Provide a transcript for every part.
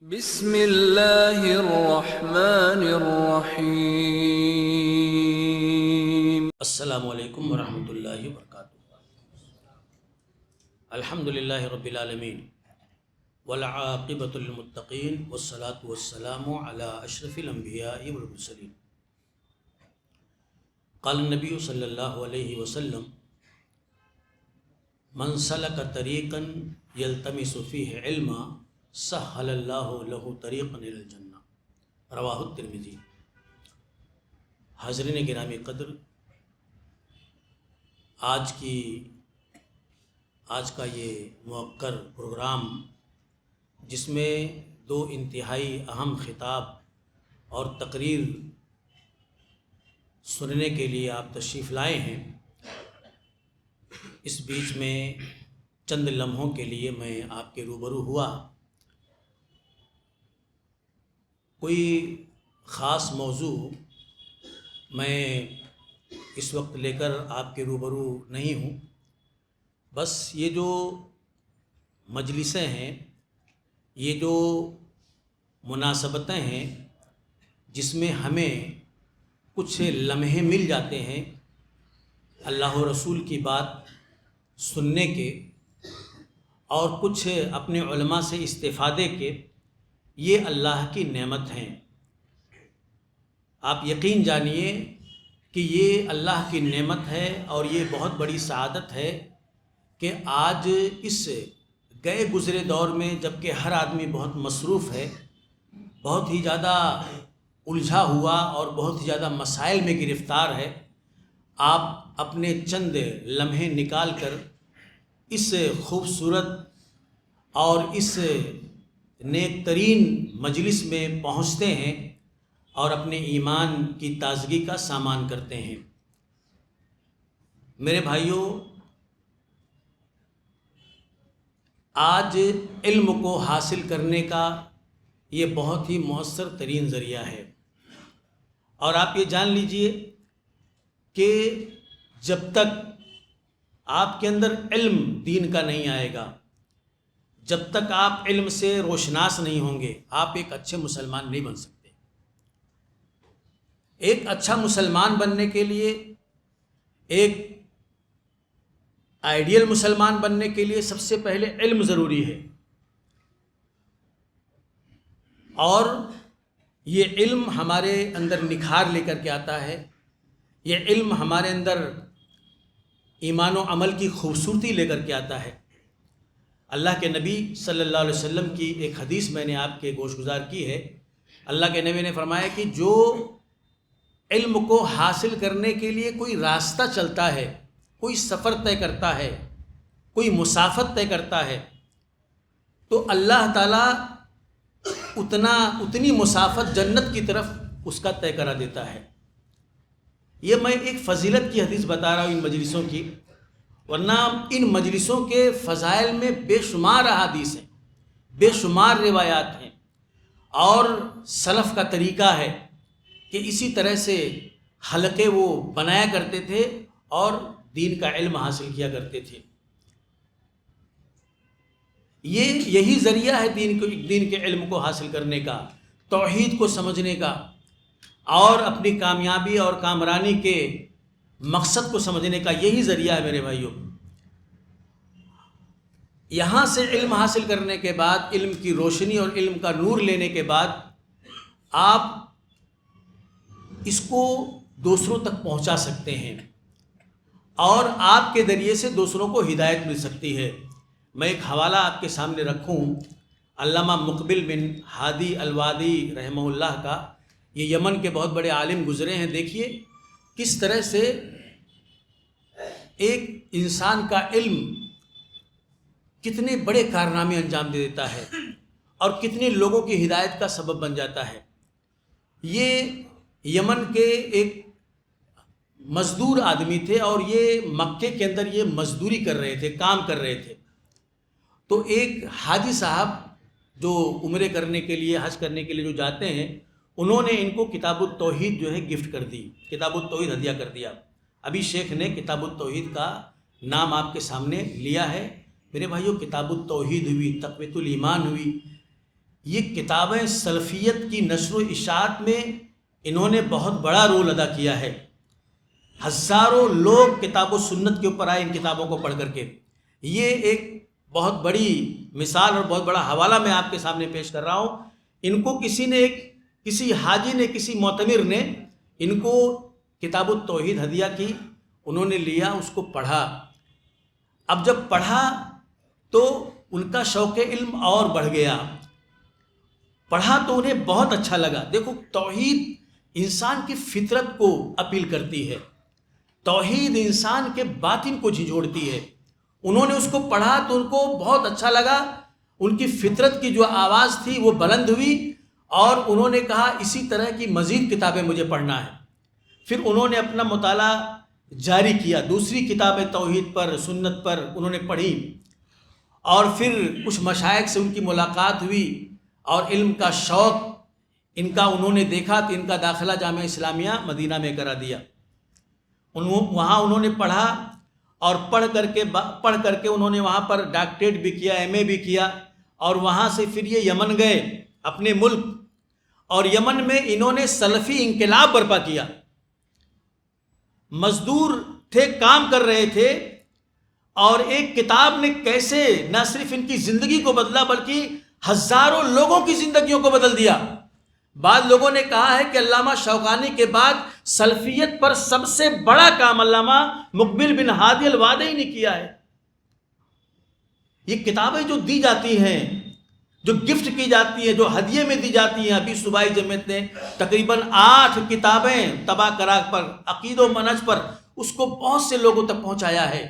بسم اللہ الرحمن الرحیم۔ السلام علیکم ورحمۃ اللہ وبرکاتہ۔ الحمدللہ رب العالمین والعاقبۃ للمتقین والصلاة والسلام علی اشرف الانبیاء والمرسلین۔ قال النبی صلی اللہ علیہ وسلم من سلک طریقا یلتمس فیہ علما سہل اللہ لہ طریقا الی الجنہ، رواہ الترمذی۔ حاضرین گرامی قدر، آج کا یہ موقر پروگرام، جس میں دو انتہائی اہم خطاب اور تقریر سننے کے لیے آپ تشریف لائے ہیں، اس بیچ میں چند لمحوں کے لیے میں آپ کے روبرو ہوا۔ کوئی خاص موضوع میں اس وقت لے کر آپ کے روبرو نہیں ہوں، بس یہ جو مجلسیں ہیں، یہ جو مناسبتیں ہیں، جس میں ہمیں کچھ لمحے مل جاتے ہیں اللہ و رسول کی بات سننے کے اور کچھ اپنے علماء سے استفادے کے، یہ اللہ کی نعمت ہیں۔ آپ یقین جانیے کہ یہ اللہ کی نعمت ہے اور یہ بہت بڑی سعادت ہے کہ آج اس گئے گزرے دور میں، جب کہ ہر آدمی بہت مصروف ہے، بہت ہی زیادہ الجھا ہوا اور بہت ہی زیادہ مسائل میں گرفتار ہے، آپ اپنے چند لمحے نکال کر اس خوبصورت اور اس نیک ترین مجلس میں پہنچتے ہیں اور اپنے ایمان کی تازگی کا سامان کرتے ہیں۔ میرے بھائیوں، آج علم کو حاصل کرنے کا یہ بہت ہی مؤثر ترین ذریعہ ہے، اور آپ یہ جان لیجئے کہ جب تک آپ کے اندر علم دین کا نہیں آئے گا، جب تک آپ علم سے روشناس نہیں ہوں گے، آپ ایک اچھے مسلمان نہیں بن سکتے۔ ایک اچھا مسلمان بننے کے لیے، ایک آئیڈیل مسلمان بننے کے لیے سب سے پہلے علم ضروری ہے، اور یہ علم ہمارے اندر نکھار لے کر کے آتا ہے، یہ علم ہمارے اندر ایمان و عمل کی خوبصورتی لے کر کے آتا ہے۔ اللہ کے نبی صلی اللہ علیہ وسلم کی ایک حدیث میں نے آپ کے گوش گزار کی ہے۔ اللہ کے نبی نے فرمایا کہ جو علم کو حاصل کرنے کے لیے کوئی راستہ چلتا ہے، کوئی سفر طے کرتا ہے، کوئی مسافت طے کرتا ہے، تو اللہ تعالیٰ اتنی مسافت جنت کی طرف اس کا طے کرا دیتا ہے۔ یہ میں ایک فضیلت کی حدیث بتا رہا ہوں ان مجلسوں کی، ورنہ ان مجلسوں کے فضائل میں بے شمار احادیث ہیں، بے شمار روایات ہیں، اور سلف کا طریقہ ہے کہ اسی طرح سے حلقے وہ بنایا کرتے تھے اور دین کا علم حاصل کیا کرتے تھے۔ یہی ذریعہ ہے دین کے علم کو حاصل کرنے کا، توحید کو سمجھنے کا، اور اپنی کامیابی اور کامرانی کے مقصد کو سمجھنے کا یہی ذریعہ ہے میرے بھائیوں۔ یہاں سے علم حاصل کرنے کے بعد، علم کی روشنی اور علم کا نور لینے کے بعد، آپ اس کو دوسروں تک پہنچا سکتے ہیں، اور آپ کے ذریعے سے دوسروں کو ہدایت مل سکتی ہے۔ میں ایک حوالہ آپ کے سامنے رکھوں علامہ مقبل بن ہادی الوادی رحمہ اللہ کا، یہ یمن کے بہت بڑے عالم گزرے ہیں۔ دیکھیے کس طرح سے ایک انسان کا علم کتنے بڑے کارنامے انجام دے دیتا ہے اور کتنے لوگوں کی ہدایت کا سبب بن جاتا ہے۔ یہ یمن کے ایک مزدور آدمی تھے، اور یہ مکے کے اندر یہ مزدوری کر رہے تھے، کام کر رہے تھے۔ تو ایک حاجی صاحب جو عمرے کرنے کے لیے، حج کرنے کے لیے جو جاتے ہیں، انہوں نے ان کو کتاب التوحید جو ہے گفٹ کر دی، کتاب التوحید ہدیہ کر دیا۔ ابھی شیخ نے کتاب التوحید کا نام آپ کے سامنے لیا ہے۔ میرے بھائیوں، کتاب التوحید ہوئی، تقویۃ الایمان ہوئی، یہ کتابیں سلفیت کی نشر و اشاعت میں انہوں نے بہت بڑا رول ادا کیا ہے. ہزاروں لوگ کتاب و سنت کے اوپر آئے ان کتابوں کو پڑھ کر کے. یہ ایک بہت بڑی مثال اور بہت بڑا حوالہ میں آپ کے سامنے پیش کر رہا ہوں. ان کو کسی حاجی نے، کسی معتمر نے ان کو کتاب التوحید ہدیہ کی. انہوں نے لیا، اس کو پڑھا. اب جب پڑھا تو ان کا شوق علم اور بڑھ گیا. پڑھا تو انہیں بہت اچھا لگا. دیکھو، توحید انسان کی فطرت کو اپیل کرتی ہے، توحید انسان کے باطن کو جھنجھوڑتی ہے. انہوں نے اس کو پڑھا تو ان کو بہت اچھا لگا. ان کی فطرت کی جو آواز تھی وہ بلند ہوئی اور انہوں نے کہا اسی طرح کی مزید کتابیں مجھے پڑھنا ہے. پھر انہوں نے اپنا مطالعہ جاری کیا. دوسری کتابیں توحید پر، سنت پر انہوں نے پڑھی اور پھر کچھ مشائخ سے ان کی ملاقات ہوئی اور علم کا شوق ان کا انہوں نے دیکھا تو ان کا داخلہ جامعہ اسلامیہ مدینہ میں کرا دیا. وہاں انہوں نے پڑھا اور پڑھ کر کے انہوں نے وہاں پر ڈاکٹریٹ بھی کیا، ایم اے بھی کیا. اور وہاں سے پھر یہ یمن گئے اپنے ملک، اور یمن میں انہوں نے سلفی انقلاب برپا کیا. مزدور تھے، کام کر رہے تھے، اور ایک کتاب نے کیسے نہ صرف ان کی زندگی کو بدلا بلکہ ہزاروں لوگوں کی زندگیوں کو بدل دیا. بعض لوگوں نے کہا ہے کہ علامہ شوکانی کے بعد سلفیت پر سب سے بڑا کام علامہ مقبل بن ہادی الوادعی نے کیا ہے. یہ کتابیں جو دی جاتی ہیں، جو گفٹ کی جاتی ہیں، جو ہدیے میں دی جاتی ہیں، ابھی صوبائی جمعیت نے تقریباً 8 کتابیں طبع کرا پر عقید و منہج پر اس کو بہت سے لوگوں تک پہنچایا ہے.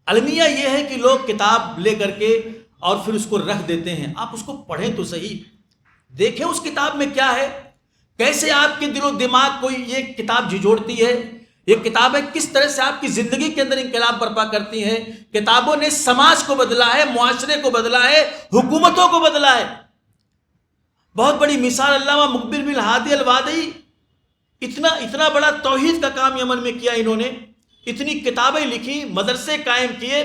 المیہ یہ ہے کہ لوگ کتاب لے کر کے اور پھر اس کو رکھ دیتے ہیں. آپ اس کو پڑھیں تو صحیح، دیکھیں اس کتاب میں کیا ہے، کیسے آپ کے دل و دماغ کو یہ کتاب جھنجھوڑتی ہے. یہ کتابیں کس طرح سے آپ کی زندگی کے اندر انقلاب برپا کرتی ہیں. کتابوں نے سماج کو بدلا ہے، معاشرے کو بدلا ہے، حکومتوں کو بدلا ہے. بہت بڑی مثال علامہ مقبل بن ہادی الوادعی، اتنا بڑا توحید کا کام یمن میں کیا انہوں نے. اتنی کتابیں لکھی، مدرسے قائم کیے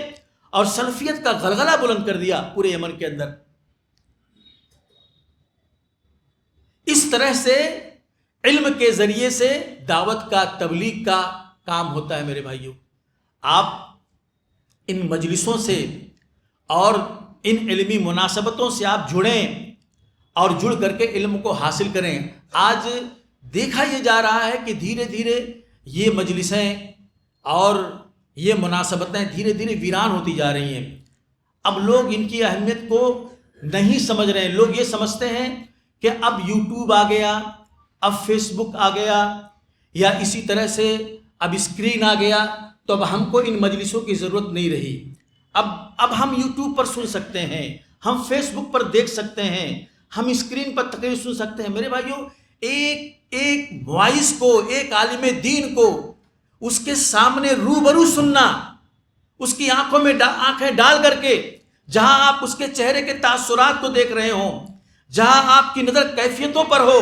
اور سلفیت کا غلغلہ بلند کر دیا پورے یمن کے اندر. اس طرح سے علم کے ذریعے سے دعوت کا، تبلیغ کا کام ہوتا ہے. میرے بھائیوں، آپ ان مجلسوں سے اور ان علمی مناسبتوں سے آپ جڑیں اور جڑ کر کے علم کو حاصل کریں. آج دیکھا یہ جا رہا ہے کہ دھیرے دھیرے یہ مجلسیں اور یہ مناسبتیں دھیرے دھیرے ویران ہوتی جا رہی ہیں. اب لوگ ان کی اہمیت کو نہیں سمجھ رہے ہیں. لوگ یہ سمجھتے ہیں کہ اب یوٹیوب آ گیا، اب فیس بک آ گیا، یا اسی طرح سے اب اسکرین آ گیا تو اب ہم کو ان مجلسوں کی ضرورت نہیں رہی. اب ہم یوٹیوب پر سن سکتے ہیں، ہم فیس بک پر دیکھ سکتے ہیں، ہم اسکرین پر تقریر سن سکتے ہیں. میرے بھائیوں، ایک وائس کو، ایک عالم دین کو اس کے سامنے روبرو سننا، اس کی آنکھوں میں آنکھیں ڈال کر کے، جہاں آپ اس کے چہرے کے تاثرات کو دیکھ رہے ہوں، جہاں آپ کی نظر کیفیتوں پر ہو،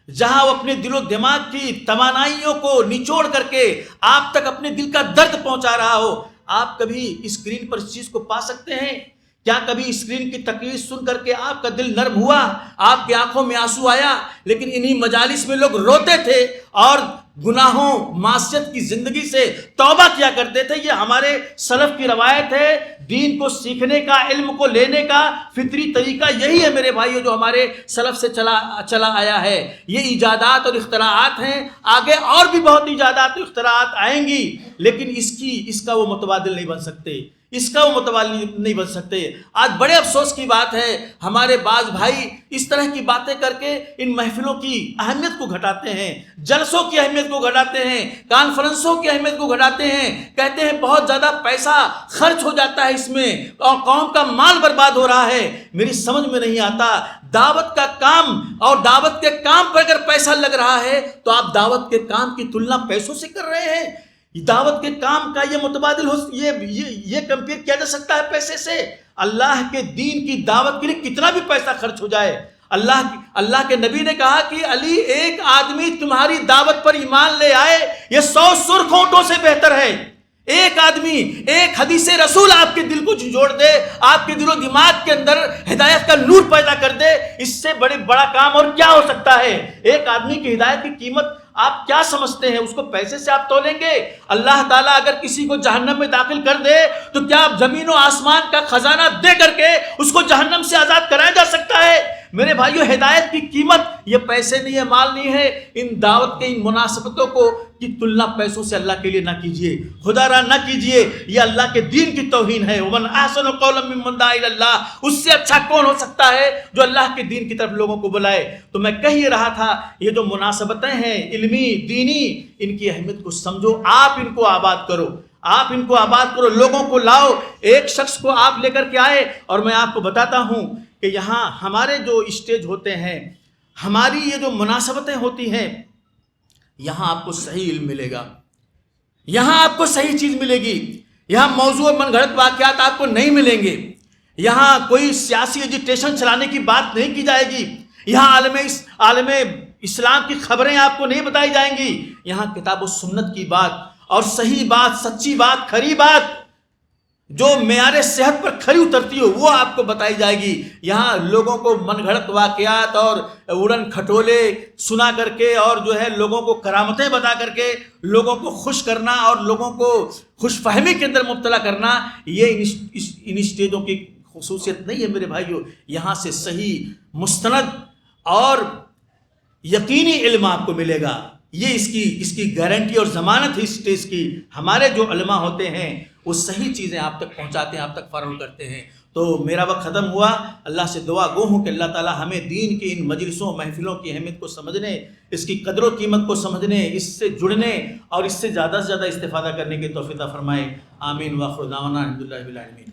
جہاں وہ اپنے دل و دماغ کی توانائیوں کو نچوڑ کر کے آپ تک اپنے دل کا درد پہنچا رہا ہو. آپ کبھی اسکرین پر اس چیز کو پا سکتے ہیں؟ کیا کبھی اسکرین کی تقریر سن کر کے آپ کا دل نرم ہوا، آپ کی آنکھوں میں آنسو آیا؟ لیکن انہی مجالس میں لوگ روتے تھے اور گناہوں، معصیت کی زندگی سے توبہ کیا کرتے تھے. یہ ہمارے سلف کی روایت ہے. دین کو سیکھنے کا، علم کو لینے کا فطری طریقہ یہی ہے میرے بھائیو، جو ہمارے سلف سے چلا آیا ہے. یہ ایجادات اور اختراعات ہیں، آگے اور بھی بہت ایجادات اور اختراعات آئیں گی، لیکن اس کا وہ متبادل نہیں بن سکتے، اس کا وہ متبادل نہیں بن سکتے. آج بڑے افسوس کی بات ہے، ہمارے بعض بھائی اس طرح کی باتیں کر کے ان محفلوں کی اہمیت کو گھٹاتے ہیں، جلسوں کی اہمیت کو گھٹاتے ہیں، کانفرنسوں کی اہمیت کو گھٹاتے ہیں. کہتے ہیں بہت زیادہ پیسہ خرچ ہو جاتا ہے اس میں اور قوم کا مال برباد ہو رہا ہے. میری سمجھ میں نہیں آتا، دعوت کا کام اور دعوت کے کام پر اگر پیسہ لگ رہا ہے تو آپ دعوت کے کام کی تلنا پیسوں سے کر رہے ہیں. دعوت کے کام کا یہ متبادل یہ کمپیئر کیا جا سکتا ہے پیسے سے؟ اللہ کے دین کی دعوت کے لیے کتنا بھی پیسہ خرچ ہو جائے، اللہ کے نبی نے کہا کہ علی، ایک آدمی تمہاری دعوت پر ایمان لے آئے، یہ 100 سرخ اونٹوں سے بہتر ہے. ایک آدمی ایک حدیث رسول آپ کے دل کو جوڑ دے، آپ کے دل و دماغ کے اندر ہدایت کا نور پیدا کر دے، اس سے بڑا کام اور کیا ہو سکتا ہے؟ ایک آدمی کی ہدایت کی قیمت آپ کیا سمجھتے ہیں؟ اس کو پیسے سے آپ تولیں گے؟ اللہ تعالیٰ اگر کسی کو جہنم میں داخل کر دے تو کیا زمین و آسمان کا خزانہ دے کر کے اس کو جہنم سے آزاد کرایا جا سکتا ہے؟ میرے بھائیو، ہدایت کی قیمت یہ پیسے نہیں ہے، مال نہیں ہے۔ ان دعوت کے ان مناسبتوں کو کی تلنا پیسوں سے اللہ کے لیے نہ کیجیے، خدا را نہ کیجیے، یہ اللہ کے دین کی توہین ہے۔ ومن احسن قولا ممن دعا الی اللہ، اس سے اچھا کون ہو سکتا ہے جو اللہ کے دین کی طرف لوگوں کو بلائے؟ تو میں کہہ یہ رہا تھا، یہ جو مناسبتیں ہیں علمی دینی، ان کی اہمیت کو سمجھو، آپ ان کو آباد کرو، آپ ان کو آباد کرو، لوگوں کو لاؤ۔ ایک شخص کو آپ لے کر کے آئے، اور میں آپ کو بتاتا ہوں کہ یہاں ہمارے جو اسٹیج ہوتے ہیں، ہماری یہ جو مناسبتیں ہوتی ہیں، یہاں آپ کو صحیح علم ملے گا، یہاں آپ کو صحیح چیز ملے گی، یہاں موضوع من گھڑت واقعات آپ کو نہیں ملیں گے، یہاں کوئی سیاسی ایجیٹیشن چلانے کی بات نہیں کی جائے گی، یہاں عالم اسلام کی خبریں آپ کو نہیں بتائی جائیں گی، یہاں کتاب و سنت کی بات اور صحیح بات، سچی بات، کھری بات جو معیار صحت پر کھری اترتی ہو وہ آپ کو بتائی جائے گی۔ یہاں لوگوں کو من گھڑت واقعات اور اڑن کھٹولے سنا کر کے اور جو ہے لوگوں کو کرامتیں بتا کر کے لوگوں کو خوش کرنا اور لوگوں کو خوش فہمی کے اندر مبتلا کرنا، یہ ان اسٹیجوں کی خصوصیت نہیں ہے میرے بھائیو۔ یہاں سے صحیح مستند اور یقینی علم آپ کو ملے گا، یہ اس کی گارنٹی اور ضمانت ہے اس اسٹیج کی۔ ہمارے جو علماء ہوتے ہیں وہ صحیح چیزیں آپ تک پہنچاتے ہیں، آپ تک فراہم کرتے ہیں۔ تو میرا وقت ختم ہوا، اللہ سے دعا گو ہوں کہ اللہ تعالی ہمیں دین کی ان مجلسوں محفلوں کی اہمیت کو سمجھنے، اس کی قدر و قیمت کو سمجھنے، اس سے جڑنے اور اس سے زیادہ استفادہ کرنے کی توفیق عطا فرمائے۔ آمین۔ وآخر دعوانا الحمدللہ رب العالمین۔